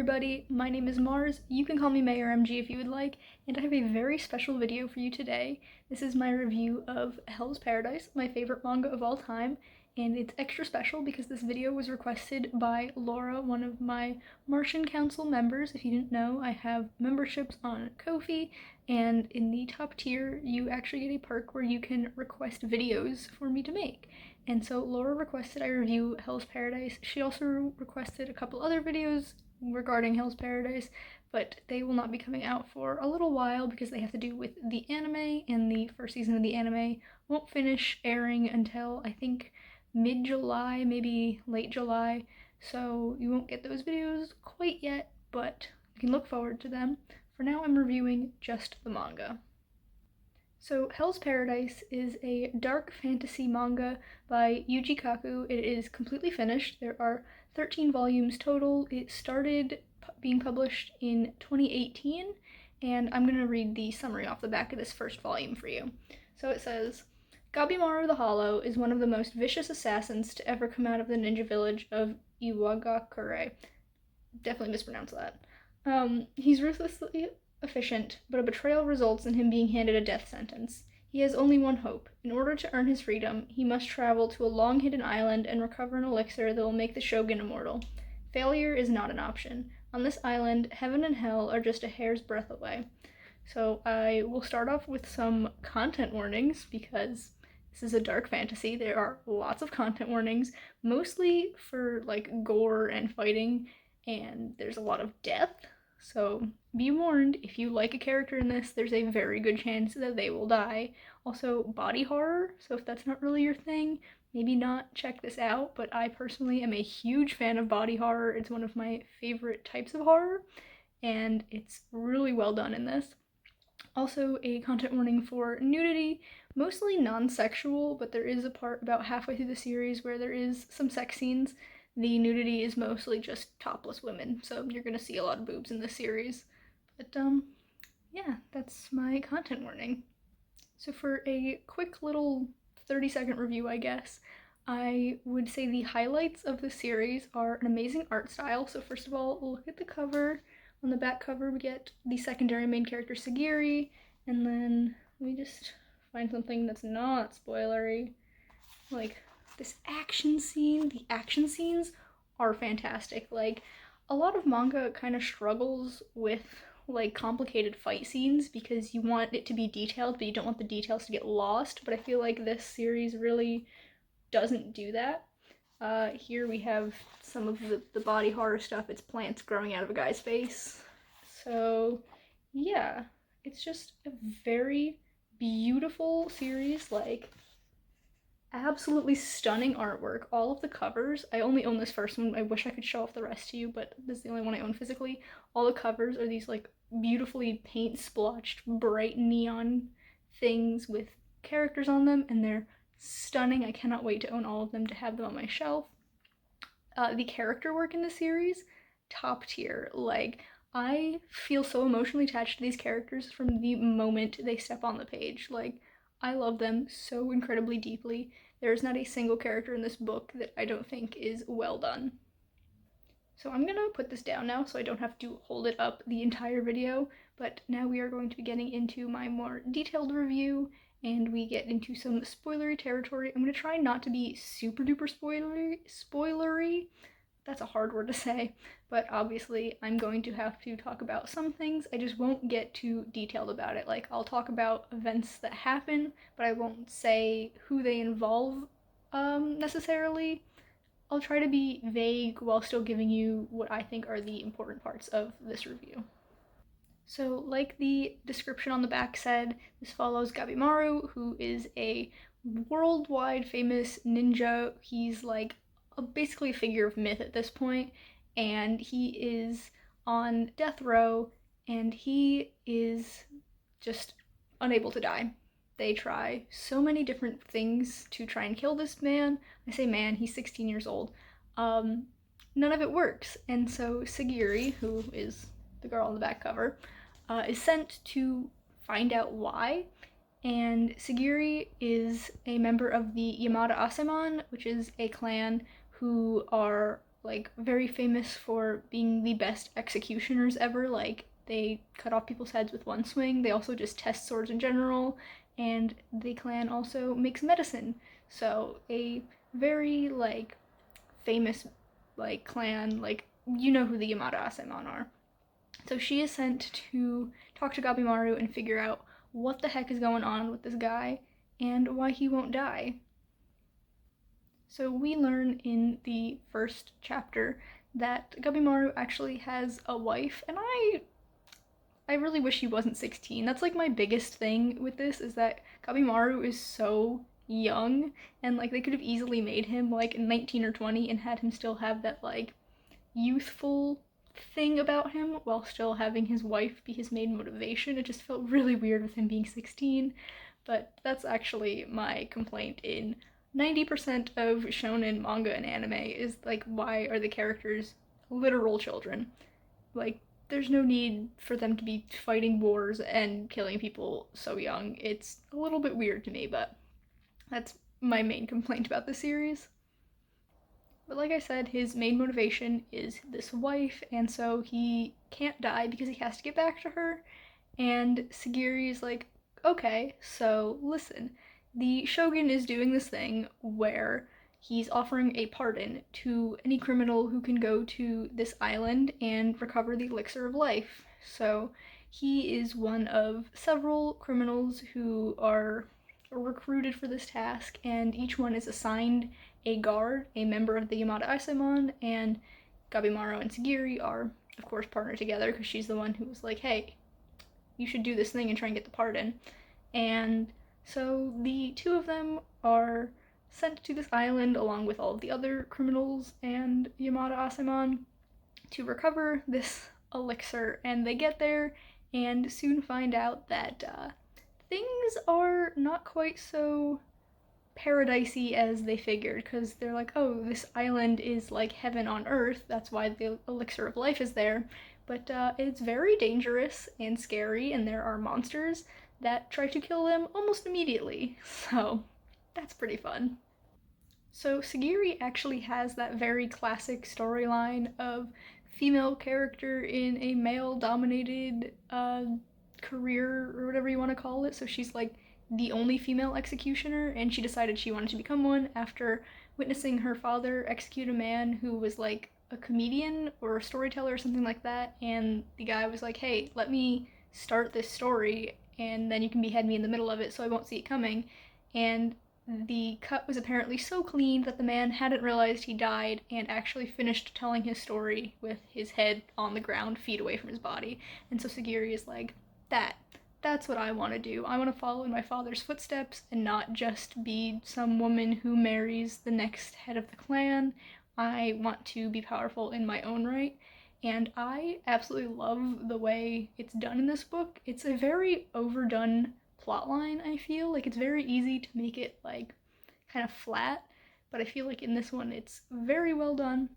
everybody, my name is Mars. You can call me Mayor MG if you would like, and I have a very special video for you today. This is my review of Hell's Paradise, my favorite manga of all time, and it's extra special because this video was requested by Laura, one of my Martian Council members. If you didn't know, I have memberships on Ko-fi, and in the top tier, you actually get a perk where you can request videos for me to make. And so Laura requested I review Hell's Paradise. She also requested a couple other videos regarding Hell's Paradise, but they will not be coming out for a little while because they have to do with the anime, and the first season of the anime won't finish airing until I think mid-July, maybe late July, so you won't get those videos quite yet, but you can look forward to them. For now, I'm reviewing just the manga. So Hell's Paradise is a dark fantasy manga by Yuji Kaku. It is completely finished. There are 13 volumes total. It started being published in 2018, and I'm going to read the summary off the back of this first volume for you. So it says, Gabimaru the Hollow is one of the most vicious assassins to ever come out of the ninja village of Iwagakure. Definitely mispronounced that. He's ruthlessly efficient, but a betrayal results in him being handed a death sentence. He has only one hope. In order to earn his freedom, he must travel to a long-hidden island and recover an elixir that will make the shogun immortal. Failure is not an option. On this island, heaven and hell are just a hair's breadth away. So I will start off with some content warnings because this is a dark fantasy. There are lots of content warnings, mostly for like gore and fighting, and there's a lot of death. So be warned, if you like a character in this, there's a very good chance that they will die. Also, body horror, so if that's not really your thing, maybe not check this out, but I personally am a huge fan of body horror. It's one of my favorite types of horror, and it's really well done in this. Also, a content warning for nudity, mostly non-sexual, but there is a part about halfway through the series where there is some sex scenes. The nudity is mostly just topless women, so you're gonna see a lot of boobs in this series. But, yeah, that's my content warning. So for a quick little 30-second review, I guess, I would say the highlights of the series are an amazing art style. So first of all, look at the cover. On the back cover, we get the secondary main character, Sagiri, and then let me just find something that's not spoilery. Like, this action scene, the action scenes are fantastic. Like, a lot of manga kind of struggles with like complicated fight scenes because you want it to be detailed, but you don't want the details to get lost. But I feel like this series really doesn't do that. Here we have some of the body horror stuff. It's plants growing out of a guy's face. So yeah, it's just a very beautiful series, like absolutely stunning artwork. All of the covers, I only own this first one. I wish I could show off the rest to you, but this is the only one I own physically. All the covers are these like beautifully paint splotched bright neon things with characters on them, and they're stunning. I cannot wait to own all of them, to have them on my shelf. The character work in the series, top tier. Like, I feel so emotionally attached to these characters from the moment they step on the page. Like, I love them so incredibly deeply. There is not a single character in this book that I don't think is well done. So I'm gonna put this down now so I don't have to hold it up the entire video, but now we are going to be getting into my more detailed review, and we get into some spoilery territory. I'm gonna try not to be super duper spoilery. That's a hard word to say, but obviously I'm going to have to talk about some things. I just won't get too detailed about it. Like, I'll talk about events that happen, but I won't say who they involve necessarily. I'll try to be vague while still giving you what I think are the important parts of this review. So, like the description on the back said, this follows Gabimaru, who is a worldwide famous ninja. He's like basically a figure of myth at this point, and he is on death row, and he is just unable to die. They try so many different things to try and kill this man. I say man, he's 16 years old. None of it works, and so Sagiri, who is the girl on the back cover, is sent to find out why. And Sagiri is a member of the Yamada Asemon, which is a clan who are like very famous for being the best executioners ever. Like they cut off people's heads with one swing. They also just test swords in general, and the clan also makes medicine. So a very like famous like clan, like you know who the Yamada Asaemon are. So she is sent to talk to Gabimaru and figure out what the heck is going on with this guy and why he won't die. So we learn in the first chapter that Gabimaru actually has a wife, and I really wish he wasn't 16. That's like my biggest thing with this, is that Gabimaru is so young, and like they could have easily made him like 19 or 20 and had him still have that like youthful thing about him while still having his wife be his main motivation. It just felt really weird with him being 16, but that's actually my complaint in 90% of shonen manga and anime, is like, why are the characters literal children? Like, there's no need for them to be fighting wars and killing people so young. It's a little bit weird to me, but that's my main complaint about the series. But like I said, his main motivation is this wife, and so he can't die because he has to get back to her. And Sagiri's like, okay, so listen, the Shogun is doing this thing where he's offering a pardon to any criminal who can go to this island and recover the elixir of life. So he is one of several criminals who are recruited for this task, and each one is assigned a guard, a member of the Yamada Asaemon, and Gabimaru and Sagiri are, of course, partnered together because she's the one who was like, hey, you should do this thing and try and get the pardon. And so the two of them are sent to this island along with all of the other criminals and Yamada Asaemon to recover this elixir, and they get there and soon find out that things are not quite so paradisey as they figured, because they're like, oh, this island is like heaven on earth, that's why the elixir of life is there, but it's very dangerous and scary, and there are monsters that try to kill them almost immediately, so that's pretty fun. So Sagiri actually has that very classic storyline of female character in a male-dominated career, or whatever you want to call it. So she's like the only female executioner, and she decided she wanted to become one after witnessing her father execute a man who was like a comedian or a storyteller or something like that. And the guy was like, hey, let me start this story and then you can behead me in the middle of it so I won't see it coming. And the cut was apparently so clean that the man hadn't realized he died and actually finished telling his story with his head on the ground, feet away from his body. And so Sagiri is like, that's what I want to do. I want to follow in my father's footsteps and not just be some woman who marries the next head of the clan. I want to be powerful in my own right. And I absolutely love the way it's done in this book. It's a very overdone plotline, I feel. Like, it's very easy to make it, like, kind of flat, but I feel like in this one it's very well done.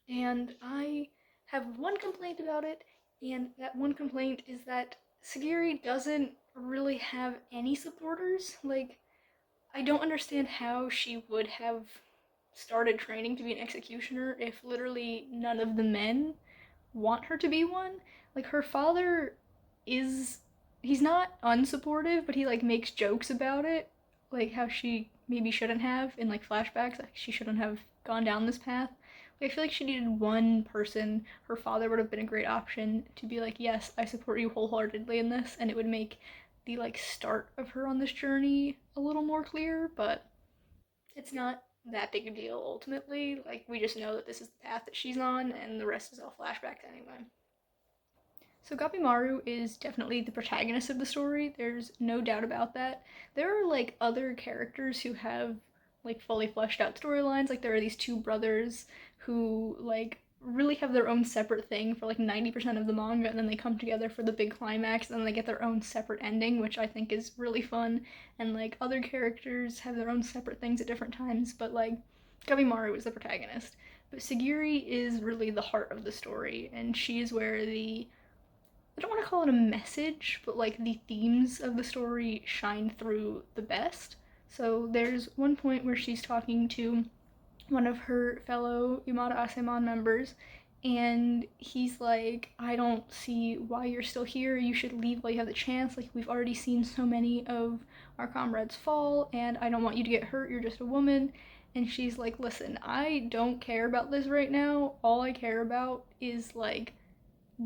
And I have one complaint about it, and that one complaint is that Sagiri doesn't really have any supporters. Like, I don't understand how she would have started training to be an executioner if literally none of the men want her to be one. Like, her father is, he's not unsupportive, but he like makes jokes about it, like how she maybe shouldn't have in like flashbacks, like she shouldn't have gone down this path. Like, I feel like she needed one person. Her father would have been a great option to be like, yes, I support you wholeheartedly in this, and it would make the like start of her on this journey a little more clear, but it's not that big a deal ultimately. Like, we just know that this is the path that she's on, and the rest is all flashbacks anyway. So Gabimaru is definitely the protagonist of the story. There's no doubt about that. There are like other characters who have like fully fleshed out storylines. Like, there are these two brothers who like really have their own separate thing for like 90% of the manga, and then they come together for the big climax, and then they get their own separate ending, which I think is really fun. And like other characters have their own separate things at different times, but like Gabimaru is the protagonist. But Sagiri is really the heart of the story, and she is where the, I don't want to call it a message, but like the themes of the story shine through the best. So there's one point where she's talking to one of her fellow Yamada Asemon members, and he's like, I don't see why you're still here. You should leave while you have the chance. Like, we've already seen so many of our comrades fall, and I don't want you to get hurt. You're just a woman. And she's like, listen, I don't care about this right now. All I care about is like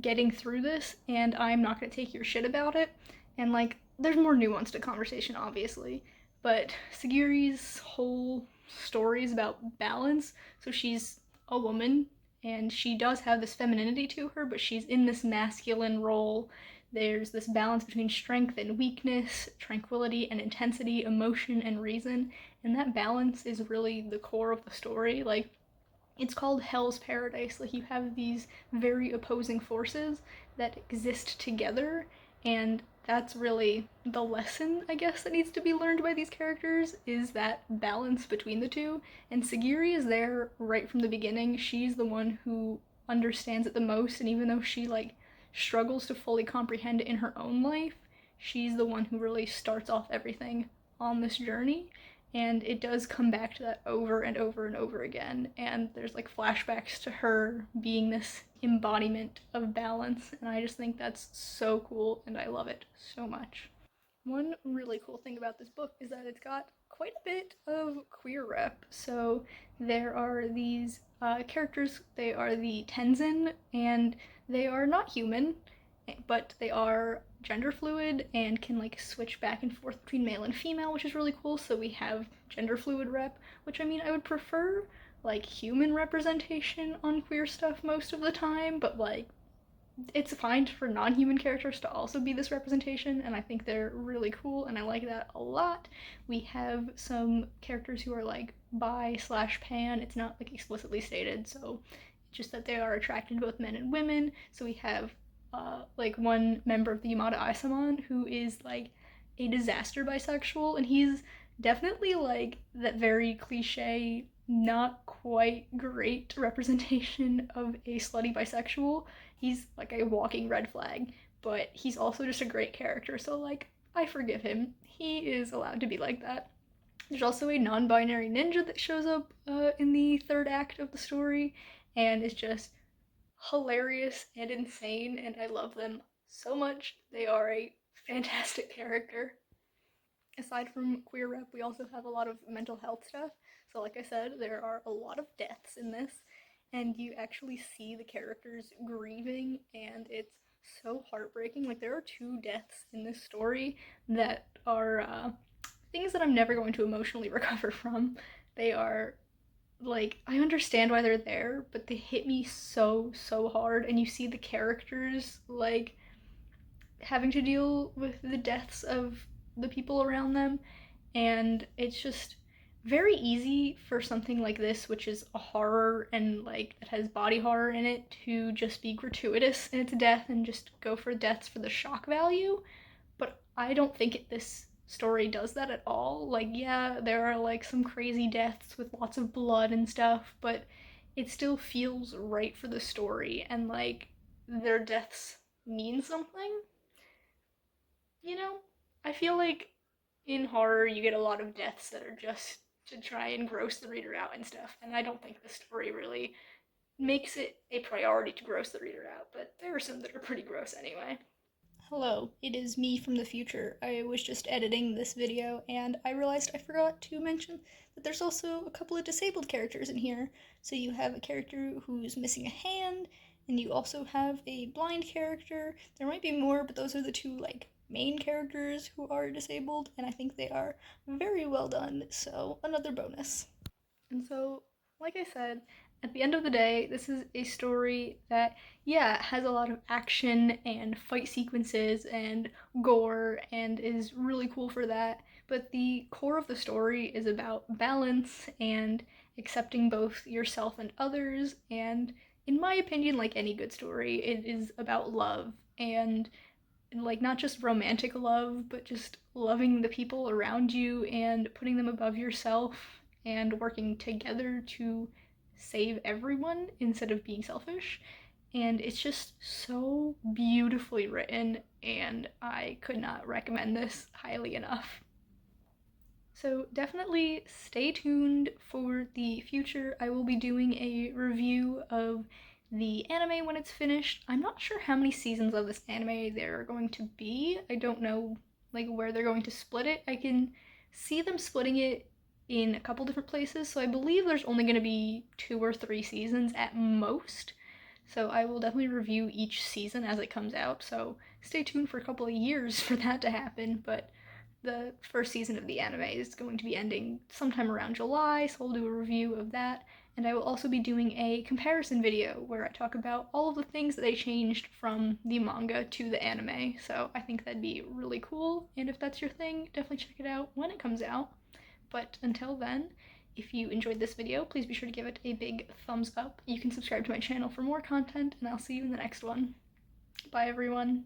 getting through this, and I'm not gonna take your shit about it. And like, there's more nuance to conversation, obviously, but Sagiri's whole story is about balance. So she's a woman, and she does have this femininity to her, but she's in this masculine role. There's this balance between strength and weakness, tranquility and intensity, emotion and reason, and that balance is really the core of the story. Like, it's called Hell's Paradise. Like, you have these very opposing forces that exist together, and that's really the lesson, I guess, that needs to be learned by these characters, is that balance between the two. And Sagiri is there right from the beginning. She's the one who understands it the most, and even though she like struggles to fully comprehend it in her own life, she's the one who really starts off everything on this journey. And it does come back to that over and over and over again, and there's like flashbacks to her being this embodiment of balance, and I just think that's so cool, and I love it so much. One really cool thing about this book is that it's got quite a bit of queer rep. So there are these characters, they are the Tenzin, and they are not human, but they are gender fluid and can like switch back and forth between male and female, which is really cool. So we have gender fluid rep, which I mean, I would prefer like human representation on queer stuff most of the time, but like it's fine for non-human characters to also be this representation, and I think they're really cool, and I like that a lot. We have some characters who are like bi slash pan. It's not like explicitly stated, so just that they are attracted to both men and women. So we have like one member of the Yamada Aisaman who is like a disaster bisexual, and he's definitely like that very cliche, not quite great representation of a slutty bisexual. He's like a walking red flag, but he's also just a great character, so like I forgive him. He is allowed to be like that. There's also a non-binary ninja that shows up in the third act of the story, and is just hilarious and insane, and I love them so much. They are a fantastic character. Aside from queer rep, we also have a lot of mental health stuff. So, like I said, there are a lot of deaths in this, and you actually see the characters grieving, and it's so heartbreaking. Like, there are two deaths in this story that are things that I'm never going to emotionally recover from. They are like, I understand why they're there, but they hit me so, so hard, and you see the characters like having to deal with the deaths of the people around them, and it's just very easy for something like this, which is a horror and like it has body horror in it, to just be gratuitous in its death and just go for deaths for the shock value. But I don't think this story does that at all. Like, yeah, there are like some crazy deaths with lots of blood and stuff, but it still feels right for the story, and like their deaths mean something, you know? I feel like in horror you get a lot of deaths that are just to try and gross the reader out and stuff, and I don't think the story really makes it a priority to gross the reader out, but there are some that are pretty gross anyway. Hello, it is me from the future. I was just editing this video and I realized I forgot to mention that there's also a couple of disabled characters in here. So you have a character who's missing a hand, and you also have a blind character. There might be more, but those are the two like main characters who are disabled, and I think they are very well done, so another bonus. And so, like I said, at the end of the day, this is a story that, yeah, has a lot of action and fight sequences and gore and is really cool for that. But the core of the story is about balance and accepting both yourself and others. And in my opinion, like any good story, it is about love, and like not just romantic love, but just loving the people around you and putting them above yourself and working together to save everyone instead of being selfish. And it's just so beautifully written, and I could not recommend this highly enough. So definitely stay tuned for the future. I will be doing a review of the anime when it's finished. I'm not sure how many seasons of this anime there are going to be. I don't know like where they're going to split it. I can see them splitting it in a couple different places, so I believe there's only going to be 2 or 3 seasons at most. So I will definitely review each season as it comes out. So stay tuned for a couple of years for that to happen, but the first season of the anime is going to be ending sometime around July, so I'll do a review of that. And I will also be doing a comparison video where I talk about all of the things that they changed from the manga to the anime. So I think that'd be really cool. And if that's your thing, definitely check it out when it comes out. But until then, if you enjoyed this video, please be sure to give it a big thumbs up. You can subscribe to my channel for more content, and I'll see you in the next one. Bye, everyone.